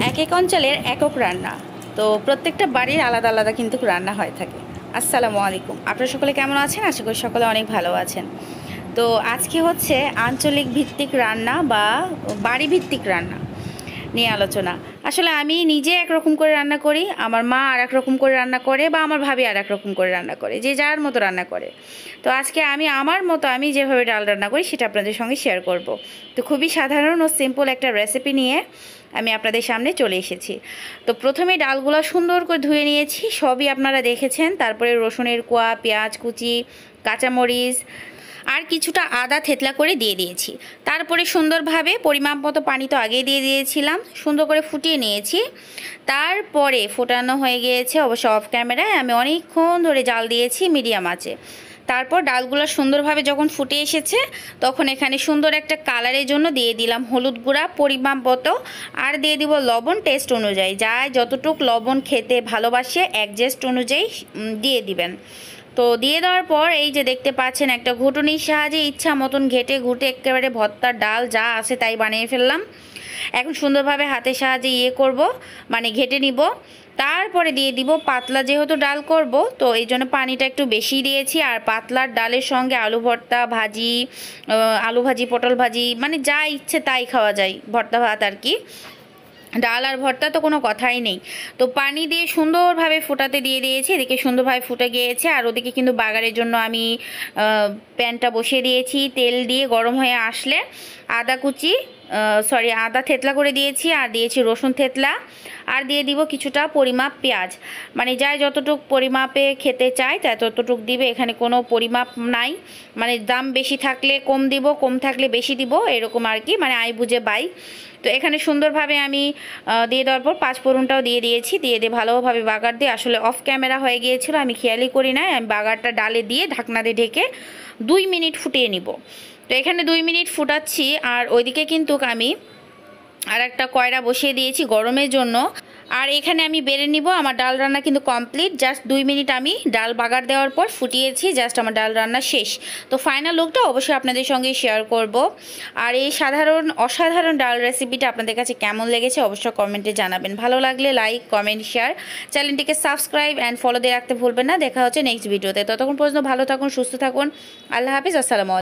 এক এক অঞ্চলের একক রান্না। তো প্রত্যেকটা বাড়ির আলাদা আলাদা কিন্তু রান্না হয়ে থাকে। আসসালামু আলাইকুম, আপনারা সকলে কেমন আছেন? আশা করি সকলে অনেক ভালো আছেন। তো আজকে হচ্ছে আঞ্চলিক ভিত্তিক রান্না বা বাড়ি ভিত্তিক রান্না নিয়ে আলোচনা। আসলে আমি নিজে একরকম করে রান্না করি, আমার মা আর এক রকম করে রান্না করে, বা আমার ভাবি আর এক রকম করে রান্না করে, যে যার মতো রান্না করে। তো আজকে আমি আমার মতো আমি যেভাবে ডাল রান্না করি সেটা আপনাদের সঙ্গে শেয়ার করব। তো খুবই সাধারণ ও সিম্পল একটা রেসিপি নিয়ে আমি আপনাদের সামনে চলে এসেছি। তো প্রথমে ডালগুলো সুন্দর করে ধুয়ে নিয়েছি, সবই আপনারা দেখেছেন। তারপরে রসুনের কোয়া, পেঁয়াজ কুচি, কাঁচামরিচ আর কিছুটা আদা থেতলা করে দিয়ে দিয়েছি। তারপরে সুন্দরভাবে পরিমাপ মতো পানি তো আগেই দিয়ে দিয়েছিলাম, সুন্দর করে ফুটিয়ে নিয়েছি। তারপরে ফোটানো হয়ে গিয়েছে, অবশ্য অফ ক্যামেরায় আমি অনেকক্ষণ ধরে জাল দিয়েছি মিডিয়াম আঁচে। তারপর ডালগুলো সুন্দরভাবে যখন ফুটে এসেছে তখন এখানে সুন্দর একটা কালারের জন্য দিয়ে দিলাম হলুদ গুঁড়া পরিমাপ মতো, আর দিয়ে দিব লবণ টেস্ট অনুযায়ী। যাই যতটুক লবণ খেতে ভালোবাসে অ্যাডজাস্ট অনুযায়ী দিয়ে দিবেন। তো দিয়ে দেওয়ার পর এই যে দেখতে পাচ্ছেন একটা ঘুটুনির সাহায্যে ইচ্ছা মতন ঘেটে ঘুটে একেবারে ভর্তার ডাল যা আছে তাই বানিয়ে ফেললাম। এখন সুন্দরভাবে হাতের সাহায্যে করব, মানে ঘেটে নিব। তারপরে দিয়ে দিব পাতলা, যেহেতু ডাল করব তো এই জন্য পানিটা একটু বেশি দিয়েছি। আর পাতলার ডালের সঙ্গে আলু ভর্তা, ভাজি, আলু ভাজি, পটল ভাজি, মানে যা ইচ্ছে তাই খাওয়া যায়, ভর্তা ভাত আর কি। ডাল আর ভর্তা তো কোনো কথাই নেই। তো পানি দিয়ে সুন্দরভাবে ফোটাতে দিয়ে দিয়েছি, এদিকে সুন্দরভাবে ফুটে গিয়েছে। আর ওদিকে কিন্তু বাগারের জন্য আমি প্যানটা বসিয়ে দিয়েছি। তেল দিয়ে গরম হয়ে আসলে আদা কুচি, আদা থেতলা করে দিয়েছি, আর দিয়েছি রসুন থেতলা, আর দিয়ে দিব কিছুটা পরিমাপ পেঁয়াজ। মানে যাই যতটুক পরিমাপে খেতে চায় তাই ততটুক দিবে, এখানে কোনো পরিমাপ নাই। মানে দাম বেশি থাকলে কম দিব, কম থাকলে বেশি দিব, এরকম আর কি, মানে আই বুঝে বাই। তো এখানে সুন্দরভাবে আমি দিয়ে দেওয়ার পর পাঁচফোড়নটাও দিয়ে দিয়েছি, দিয়ে ভালোভাবে বাগার দিয়ে, আসলে অফ ক্যামেরা হয়ে গিয়েছিল, আমি খেয়ালই করি না। আমি বাগারটা ডালে দিয়ে ঢাকনা দিয়ে ঢেকে 2 মিনিট ফুটিয়ে নিব। তো এখানে 2 মিনিট ফুটাচ্ছি, আর ওইদিকে কিন্তু আমি আর একটা কয়রা বসিয়ে দিয়েছি গরমের জন্য। আর এখানে আমি বেড়ে নিব। আমার ডাল রান্না কিন্তু কমপ্লিট, জাস্ট 2 মিনিট আমি ডাল বাগার দেওয়ার পর ফুটিয়েছি, জাস্ট আমার ডাল রান্না শেষ। তো ফাইনাল লুকটা অবশ্যই আপনাদের সঙ্গে শেয়ার করব। আর এই অসাধারণ ডাল রেসিপিটা আপনাদের কাছে কেমন লেগেছে অবশ্যই কমেন্টে জানাবেন। ভালো লাগলে লাইক, কমেন্ট, শেয়ার, চ্যানেলটিকে সাবস্ক্রাইব অ্যান্ড ফলো দিয়ে রাখতে ভুলবেন না। দেখা হচ্ছে নেক্সট ভিডিওতে। ততক্ষণ পর্যন্ত ভালো থাকুন, সুস্থ থাকুন। আল্লাহ হাফিজ, আসসালামু আলাইকুম।